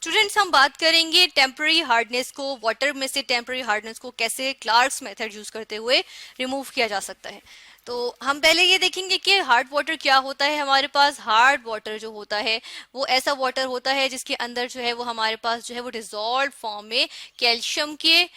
Students, हम बात करेंगे टेम्पररी हार्डनेस को, वाटर में से टेम्पररी हार्डनेस को कैसे क्लार्क्स मेथड यूज करते हुए रिमूव किया जा सकता है। तो हम पहले ये देखेंगे कि हार्ड वाटर क्या होता है। हमारे पास हार्ड वाटर जो होता है वो ऐसा वाटर होता है जिसके अंदर जो है वो हमारे पास जो है वो डिसॉल्व फॉर्म में कैल्शियम के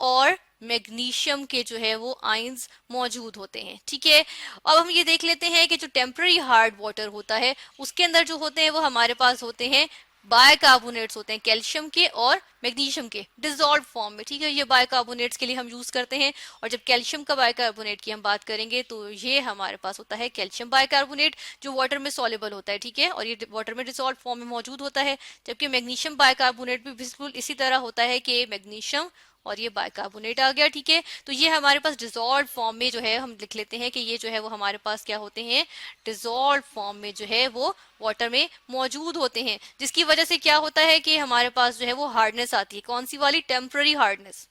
और मैग्नीशियम के जो है वो आयंस मौजूद होते हैं। ठीक है, अब हम ये देख लेते हैं कि जो टेम्पररी हार्ड वाटर होता है उसके अंदर जो होते हैं वो हमारे पास होते हैं बायकार्बोनेट्स होते हैं, कैल्शियम के और मैग्नीशियम के डिसॉल्व फॉर्म में। ठीक है, ये बायकार्बोनेट्स के लिए हम यूज करते हैं। और जब कैल्शियम का बायकार्बोनेट की हम बात करेंगे तो ये हमारे पास होता है कैल्शियम बायकार्बोनेट जो वाटर में सॉल्युबल होता है। ठीक है, और ये वाटर में डिसॉल्व फॉर्म में मौजूद होता है। जबकि मैग्नीशियम बायकार्बोनेट भी बिल्कुल इसी तरह होता है कि मैग्नीशियम और ये बाइकार्बोनेट आ गया। ठीक है, तो ये हमारे पास डिसॉल्व फॉर्म में जो है हम लिख लेते हैं कि ये जो है वो हमारे पास क्या होते हैं, डिसॉल्व फॉर्म में जो है वो वाटर में मौजूद होते हैं, जिसकी वजह से क्या होता है कि हमारे पास जो है वो हार्डनेस आती है। कौन सी वाली? Temporary hardness.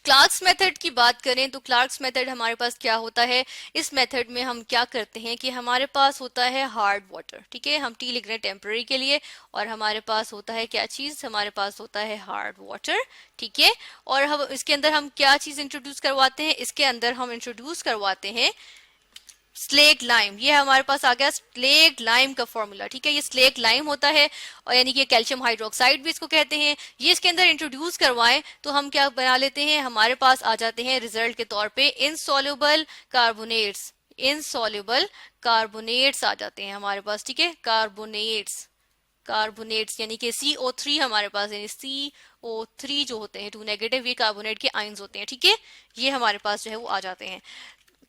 क्लार्क्स मेथड की बात करें तो क्लार्क्स मेथड हमारे पास क्या होता है, इस मेथड में हम क्या करते हैं कि हमारे पास होता है हार्ड वाटर। ठीक है, हम टी लिख रहे हैं टेम्पररी के लिए, और हमारे पास होता है क्या चीज, हमारे पास होता है हार्ड वाटर। ठीक है, और हम इसके अंदर हम क्या चीज इंट्रोड्यूस करवाते हैं, इसके अंदर हम इंट्रोड्यूस करवाते हैं स्लेट लाइम। ये हमारे पास आ गया स्लेट लाइम का फॉर्मूला। ठीक है, ये स्लेट लाइम होता है, और यानी कि कैल्शियम हाइड्रोक्साइड भी इसको कहते हैं। ये इसके अंदर इंट्रोड्यूस करवाएं तो हम क्या बना लेते हैं, हमारे पास आ जाते हैं रिजल्ट के तौर पे इनसॉल्युबल कार्बोनेट्स। इनसॉल्युबल कार्बोनेट्स आ जाते हैं हमारे पास। ठीक है, कार्बोनेट्स, कार्बोनेट्स यानी कि CO3 हमारे पास, यानी CO3 जो होते हैं 2 नेगेटिव, ये कार्बोनेट के आयंस होते हैं। ठीक है, ये हमारे पास जो है वो आ जाते हैं।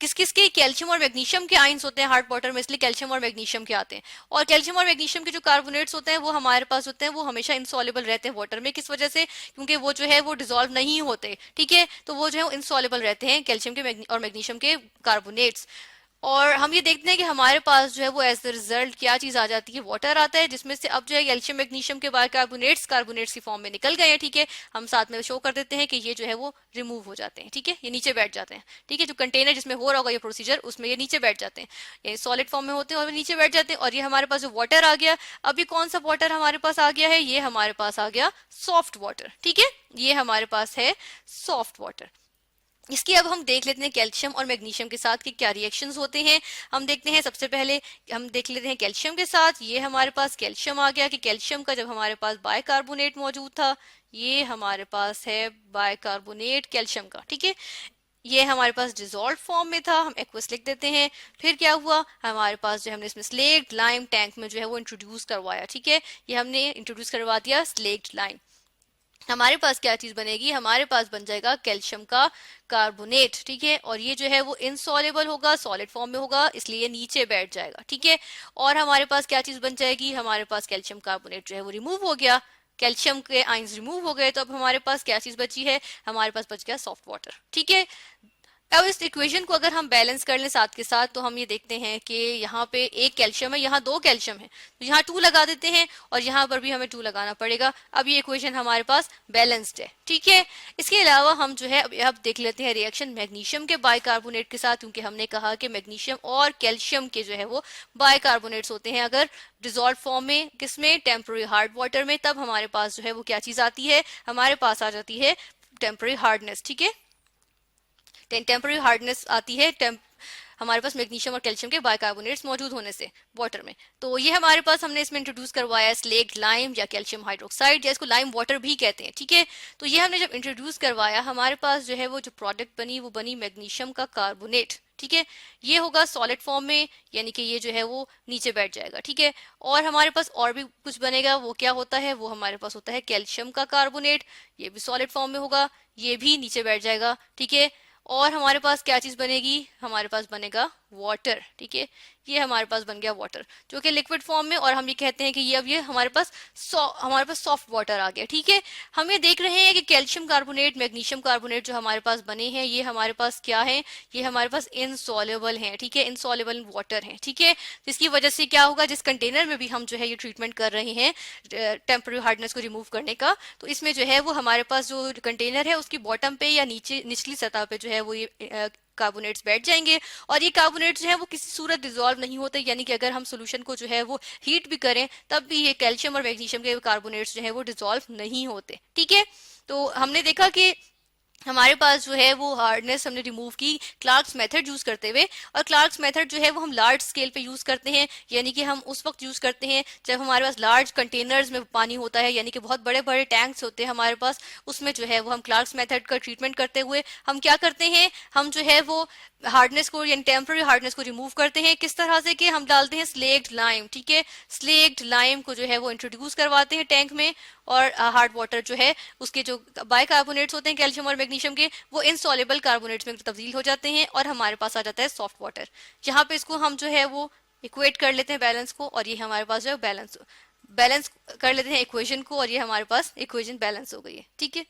किस किस के? कैल्शियम और मैग्नीशियम के आयंस होते हैं हार्ड वाटर में, इसलिए कैल्शियम और मैग्नीशियम के आते हैं। और कैल्शियम और मैग्नीशियम के जो कार्बोनेट्स होते हैं वो हमारे पास होते हैं, वो हमेशा इनसॉल्युबल रहते हैं वाटर में। किस वजह से? क्योंकि वो जो है वो डिसॉल्व नहीं होते। ठीक है, तो वो जो है इनसॉल्युबल रहते हैं कैल्शियम के और मैग्नीशियम के कार्बोनेट्स। और हम ये देखते हैं कि हमारे पास जो है वो एज द रिजल्ट क्या चीज आ जाती है, वाटर आता है, जिसमें से अब जो है कैल्शियम मैग्नीशियम के बाइकार्बोनेट्स कार्बोनेट्स की फॉर्म में निकल गए हैं। ठीक है, हम साथ में शो कर देते हैं कि ये जो है वो रिमूव हो जाते हैं। ठीक है, ये नीचे बैठ जाते हैं। ठीक है, जो कंटेनर जिसमें हो रहा होगा ये प्रोसीजर, उसमें ये नीचे बैठ जाते हैं, ये सॉलिड फॉर्म में होते हैं और नीचे बैठ जाते हैं। और ये हमारे पास जो वाटर आ गया, अभी कौन सा वाटर हमारे पास आ गया है, ये हमारे पास आ गया सॉफ्ट वाटर। ठीक है, ये हमारे पास है सॉफ्ट वाटर। इसकी अब हम देख लेते हैं कैल्शियम और मैग्नीशियम के साथ कि क्या रिएक्शंस होते हैं। हम देखते हैं, सबसे पहले हम देख लेते हैं कैल्शियम के साथ। ये हमारे पास कैल्शियम आ गया कि कैल्शियम का जब हमारे पास बाइकार्बोनेट मौजूद था, ये हमारे पास है बाइकार्बोनेट कैल्शियम का। ठीक है, ये हमारे पास डिसॉल्व फॉर्म में था, हम एक्वस लिख देते हैं। फिर क्या हुआ, हमारे पास जो हमने इसमें स्लेक्ड लाइम टैंक में जो है वो इंट्रोड्यूस करवाया। ठीक है, ये हमने इंट्रोड्यूस करवा दिया स्लेक्ड लाइम। हमारे पास क्या चीज बनेगी, हमारे पास बन जाएगा कैल्शियम का कार्बोनेट। ठीक है, और ये जो है वो इनसॉल्युबल होगा, सॉलिड फॉर्म में होगा, इसलिए ये नीचे बैठ जाएगा। ठीक है, और हमारे पास क्या चीज बन जाएगी, हमारे पास कैल्शियम कार्बोनेट जो है वो रिमूव हो गया, कैल्शियम के आयंस रिमूव हो गए, तो अब हमारे पास क्या चीज बची है, हमारे पास बच गया सॉफ्ट वाटर। ठीक है, अब इस इक्वेशन को अगर हम बैलेंस कर लें साथ के साथ, तो हम ये देखते हैं कि यहाँ पे एक कैल्शियम है, यहाँ 2 कैल्शियम है, तो यहाँ 2 लगा देते हैं और यहाँ पर भी हमें 2 लगाना पड़ेगा। अब ये इक्वेशन हमारे पास बैलेंस्ड है। ठीक है, इसके अलावा हम जो है अब देख लेते हैं रिएक्शन मैग्नीशियम के बाइकार्बोनेट के साथ, क्योंकि हमने कहा कि मैग्नीशियम और कैल्शियम के जो है वो बाइकार्बोनेट्स होते हैं अगर डिसॉल्व फॉर्म में, किसमें, टेम्पररी हार्ड वाटर में, तब हमारे पास जो है वो क्या चीज आती है, हमारे पास आ जाती है टेम्पररी हार्डनेस। ठीक है, टेम्पररी हार्डनेस आती है हमारे पास मैग्नीशियम और कैल्शियम के बाइकार्बोनेट्स मौजूद होने से वाटर में। तो ये हमारे पास हमने इसमें इंट्रोड्यूस करवाया स्लेक्ड लाइम या कैल्शियम हाइड्रोक्साइड, या इसको लाइम वाटर भी कहते हैं। ठीक है, तो ये हमने जब इंट्रोड्यूस करवाया, हमारे पास जो है वो जो प्रोडक्ट बनी वो बनी मैग्नीशियम का कार्बोनेट। ठीक है, ये होगा सॉलिड फॉर्म में, यानी कि ये जो है वो नीचे बैठ जाएगा। ठीक है, और हमारे पास और भी कुछ बनेगा, वो क्या होता है, वो हमारे पास होता है कैल्शियम का कार्बोनेट, ये भी सॉलिड फॉर्म में होगा, ये भी नीचे बैठ जाएगा। ठीक है, और हमारे पास क्या चीज बनेगी, हमारे पास बनेगा वाटर। ठीक है, ये हमारे पास बन गया वाटर जो कि लिक्विड फॉर्म में, और हम ये कहते हैं कि ये अब ये हमारे पास सॉफ्ट वाटर आ गया। ठीक है, हम ये देख रहे हैं कि कैल्शियम कार्बोनेट, मैग्नीशियम कार्बोनेट जो हमारे पास बने हैं, ये हमारे पास क्या है, ये हमारे पास इनसॉल्युबल हैं। ठीक है, इनसॉल्युबल वाटर हैं। ठीक है, जिसकी वजह से क्या होगा, जिस कंटेनर में भी हम जो है ये ट्रीटमेंट कर रहे हैं टेम्पररी हार्डनेस को रिमूव करने का, तो इसमें जो है वो हमारे पास जो कंटेनर है उसकी बॉटम पे या नीचे निचली सतह पे जो है वो ये कार्बोनेट्स बैठ जाएंगे और ये कार्बोनेट्स जो है वो किसी सूरत डिजोल्व नहीं होते, यानी कि अगर हम सोल्यूशन को जो है वो हीट भी करें तब भी ये कैल्शियम और मैग्नीशियम के कार्बोनेट्स जो है वो डिजोल्व नहीं होते। ठीक है, तो हमने देखा कि हमारे पास जो है वो हार्डनेस हमने रिमूव की क्लार्क्स मेथड यूज करते हुए, और क्लार्क्स मेथड जो है वो हम लार्ज स्केल पे यूज करते हैं, यानी कि हम उस वक्त यूज करते हैं जब हमारे पास लार्ज कंटेनर्स में पानी होता है, यानी कि बहुत बड़े बड़े टैंक्स होते हैं हमारे पास, उसमें जो है वो हम क्लार्क्स मेथड का ट्रीटमेंट करते हुए हम क्या करते हैं, हम जो है वो हार्डनेस को यानी टेम्पररी हार्डनेस को रिमूव करते हैं। किस तरह से कि हम डालते हैं स्लेक्ड लाइम, ठीक है, स्लेक्ड लाइम को जो है वो इंट्रोड्यूस करवाते हैं टैंक में, और हार्ड वाटर जो है उसके जो बाइकार्बोनेट्स होते हैं कैल्शियम और मैग्नीशियम के, वो इनसॉल्युबल कार्बोनेट्स में तब्दील हो जाते हैं और हमारे पास आ जाता है सॉफ्ट वाटर। यहाँ पे इसको हम जो है वो इक्वेट कर लेते हैं बैलेंस को, और ये हमारे पास जो है बैलेंस बैलेंस कर लेते हैं इक्वेशन को, और ये हमारे पास इक्वेशन बैलेंस हो गई है। ठीक है,